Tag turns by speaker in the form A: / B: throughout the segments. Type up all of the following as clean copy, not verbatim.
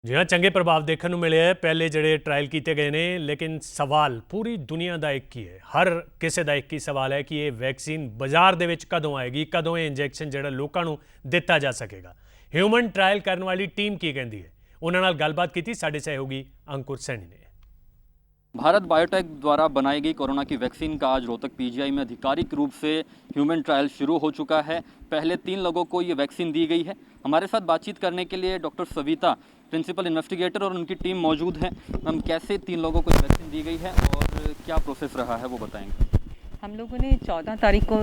A: जी हाँ, चंगे प्रभाव देखने ਨੂੰ ਮਿਲੇ ਹੈ। ਪਹਿਲੇ ਜਿਹੜੇ ਟ੍ਰਾਇਲ ਕੀਤੇ ਗਏ ਨੇ, ਲੇਕਿਨ ਸਵਾਲ ਪੂਰੀ ਦੁਨੀਆ ਦਾ ਇੱਕ ਹੀ ਹੈ। ਹਰ ਕਿਸੇ ਦਾ ਇੱਕ ਹੀ ਸਵਾਲ ਹੈ ਕਿ ਇਹ ਵੈਕਸੀਨ ਬਾਜ਼ਾਰ ਦੇ ਵਿੱਚ ਕਦੋਂ ਆਏਗੀ, ਕਦੋਂ ਇਹ ਇੰਜੈਕਸ਼ਨ ਜਿਹੜਾ ਲੋਕਾਂ ਨੂੰ ਦਿੱਤਾ ਜਾ ਸਕੇਗਾ। ਹਿਊਮਨ ਟ੍ਰਾਇਲ ਕਰਨ ਵਾਲੀ ਟੀਮ ਕੀ ਕਹਿੰਦੀ ਹੈ, ਉਹਨਾਂ ਨਾਲ ਗੱਲਬਾਤ ਕੀਤੀ ਸਾਡੇ ਸਹਿਯੋਗੀ अंकुर सैनी ने।
B: भारत बायोटेक द्वारा बनाई गई कोरोना की वैक्सीन का आज रोहतक पीजीआई में आधिकारिक रूप से ह्यूमन ट्रायल शुरू हो चुका है। पहले 3 लोगों को ये वैक्सीन दी गई है। हमारे साथ बातचीत करने के लिए डॉक्टर सविता, प्रिंसिपल इन्वेस्टिगेटर और उनकी टीम मौजूद है। हम कैसे 3 लोगों को वैक्सीन दी गई है और क्या प्रोसेस रहा है वो बताएंगे।
C: हम लोगों ने 14 तारीख को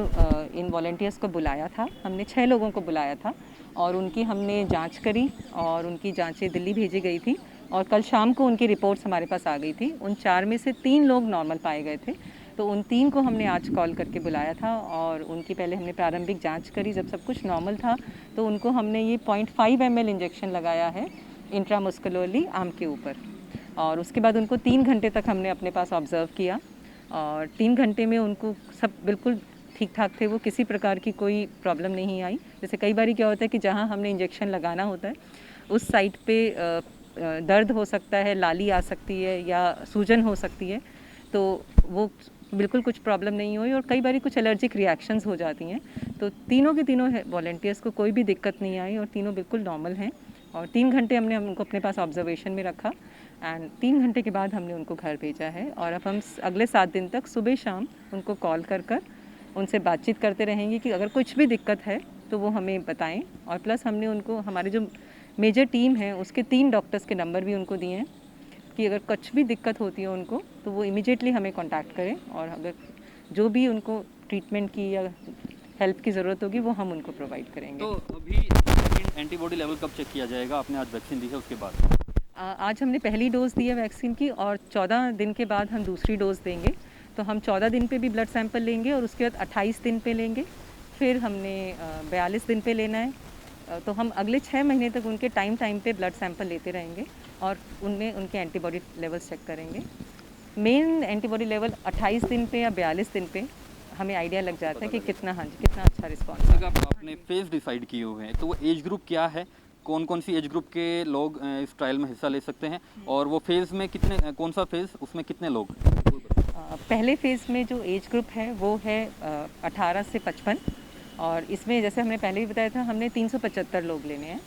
C: इन वॉलंटियर्स को बुलाया था। हमने 6 लोगों को बुलाया था और उनकी हमने जांच करी और उनकी जांचें दिल्ली भेजी गई थी और कल शाम को उनकी रिपोर्ट्स हमारे पास आ गई थी। उन 4 में से 3 लोग नॉर्मल पाए गए थे, तो उन 3 को हमने आज कॉल करके बुलाया था और उनकी पहले हमने प्रारंभिक जांच करी। जब सब कुछ नॉर्मल था तो उनको हमने ये 0.5 ml इंजेक्शन लगाया है इंट्रामस्कुलरली आर्म के ऊपर और उसके बाद उनको 3 घंटे तक हमने अपने पास ऑब्ज़र्व किया और 3 घंटे में उनको सब बिल्कुल ठीक ठाक थे। वो किसी प्रकार की कोई प्रॉब्लम नहीं आई। जैसे कई बार क्या होता है कि जहाँ हमने इंजेक्शन लगाना होता है उस साइट पे दर्द हो सकता है, लाली आ सकती है या सूजन हो सकती है, तो वो बिल्कुल कुछ प्रॉब्लम नहीं हुई और कई बार कुछ एलर्जिक रिएक्शंस हो जाती हैं। तो तीनों के तीनों वॉलंटियर्स को कोई भी दिक्कत नहीं आई और तीनों बिल्कुल नॉर्मल हैं और 3 घंटे हमने उनको अपने पास ऑब्जर्वेशन में रखा एंड 3 घंटे के बाद हमने उनको घर भेजा है और अब हम अगले 7 दिन तक सुबह शाम उनको कॉल कर उनसे बातचीत करते रहेंगे कि अगर कुछ भी दिक्कत है तो वो हमें बताएं। और प्लस हमने उनको हमारी जो मेजर टीम है उसके 3 डॉक्टर्स के नंबर भी उनको दिए हैं कि अगर कुछ भी दिक्कत होती है उनको तो वो इमीडिएटली हमें कांटेक्ट करें और अगर जो भी उनको ट्रीटमेंट की या हेल्प की ज़रूरत होगी वो हम उनको प्रोवाइड करेंगे।
B: तो अभी एंटीबॉडी लेवल कब चेक किया जाएगा? आपने आज वैक्सीन दी है उसके बाद?
C: आज हमने पहली डोज दी है वैक्सीन की और 14 दिन के बाद हम दूसरी डोज देंगे। तो हम 14 दिन पे भी ब्लड सैंपल लेंगे और उसके बाद 28 दिन पे लेंगे, फिर हमने 42 दिन पे लेना है। तो हम अगले 6 महीने तक उनके टाइम पे ब्लड सैंपल लेते रहेंगे और उनमें उनके एंटीबॉडी लेवल्स चेक करेंगे। मेन एंटीबॉडी लेवल 28 दिन पे या 42 दिन पे हमें आइडिया लग जाता है कि कितना कितना अच्छा रिस्पॉन्स है।
B: आपने फेज डिसाइड किए हुए हैं, तो वो एज ग्रुप क्या है? कौन कौन सी एज ग्रुप के लोग इस ट्रायल में हिस्सा ले सकते हैं और वो फेज़ में कितने, कौन सा फेज़, उसमें कितने लोग?
C: पहले फेज़ में जो एज ग्रुप है वो है 18 से 55 और इसमें जैसे हमने पहले भी बताया था हमने 375 लोग लेने हैं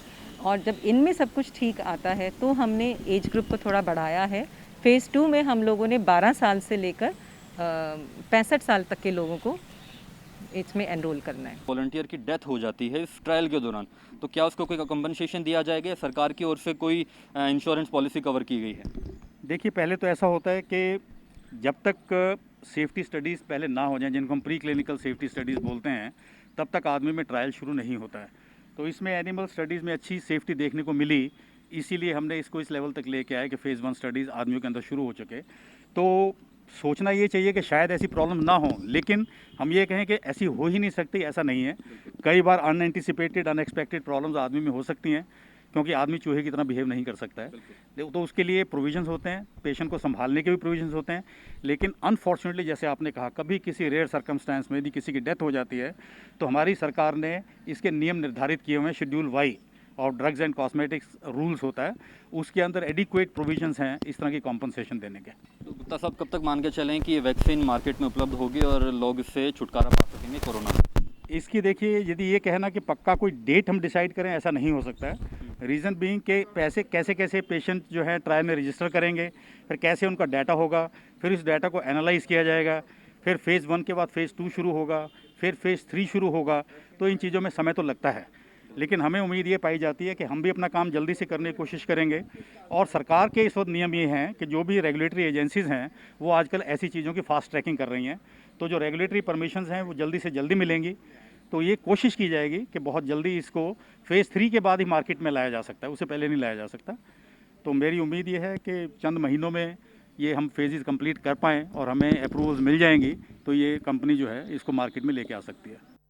C: और जब इनमें सब कुछ ठीक आता है तो हमने एज ग्रुप को थोड़ा बढ़ाया है। फ़ेज़ 2 में हम लोगों ने 12 साल से लेकर 65 साल तक के लोगों को इसमें एनरोल करना है।
B: वॉलंटियर की डेथ हो जाती है इस ट्रायल के दौरान, तो क्या उसको कोई कंपनसेशन दिया जाएगा या सरकार की ओर से कोई इंश्योरेंस पॉलिसी कवर की गई है?
D: देखिए, पहले तो ऐसा होता है कि जब तक सेफ्टी स्टडीज़ पहले ना हो जाएं, जिनको हम प्री क्लिनिकल सेफ्टी स्टडीज़ बोलते हैं, तब तक आदमी में ट्रायल शुरू नहीं होता है। तो इसमें एनिमल स्टडीज़ में अच्छी सेफ्टी देखने को मिली, इसीलिए हमने इसको इस लेवल तक लेके आए कि फ़ेज़ 1 स्टडीज़ आदमियों के अंदर शुरू हो चुके। तो सोचना ये चाहिए कि शायद ऐसी प्रॉब्लम ना हो, लेकिन हम ये कहें कि ऐसी हो ही नहीं सकती, ऐसा नहीं है। कई बार अनएंटिसिपेटेड अनएक्सपेक्टेड प्रॉब्लम्स आदमी में हो सकती हैं, क्योंकि आदमी चूहे की तरह बिहेव नहीं कर सकता है। तो उसके लिए प्रोविजंस होते हैं, पेशेंट को संभालने के भी प्रोविजंस होते हैं। लेकिन अनफॉर्चुनेटली जैसे आपने कहा, कभी किसी रेयर सर्कमस्टांस में यदि किसी की डेथ हो जाती है तो हमारी सरकार ने इसके नियम निर्धारित किए हुए हैं। शेड्यूल वाई और ड्रग्स एंड कॉस्मेटिक्स रूल्स होता है, उसके अंदर एडिक्वेट प्रोविजंस हैं इस तरह की कॉम्पनसेशन देने के।
B: तो गुप्ता साहब, कब तक मान के चलें कि ये वैक्सीन मार्केट में उपलब्ध होगी और लोग इससे छुटकारा पा सकेंगे कोरोना से?
D: इसकी देखिए, यदि ये कहना कि पक्का कोई डेट हम डिसाइड करें, ऐसा नहीं हो सकता है। रीज़न बीइंग के पैसे कैसे पेशेंट जो है ट्रायल में रजिस्टर करेंगे, फिर कैसे उनका डाटा होगा, फिर इस डाटा को एनालाइज़ किया जाएगा, फिर फ़ेज़ 1 के बाद फ़ेज़ 2 शुरू होगा, फिर फ़ेज़ 3 शुरू होगा। तो इन चीज़ों में समय तो लगता है, लेकिन हमें उम्मीद ये पाई जाती है कि हम भी अपना काम जल्दी से करने की कोशिश करेंगे। और सरकार के इस वक्त नियम ये हैं कि जो भी रेगुलेटरी एजेंसीज़ हैं वो आजकल ऐसी चीज़ों की फ़ास्ट ट्रैकिंग कर रही हैं, तो जो रेगुलेटरी परमिशंस हैं वो जल्दी से जल्दी मिलेंगी। तो ये कोशिश की जाएगी कि बहुत जल्दी इसको फ़ेज़ 3 के बाद ही मार्केट में लाया जा सकता है, उससे पहले नहीं लाया जा सकता। तो मेरी उम्मीद ये है कि चंद महीनों में ये हम फेजेस कंप्लीट कर पाएँ और हमें अप्रूवल्स मिल जाएंगी, तो ये कंपनी जो है इसको मार्केट में लेके आ सकती है।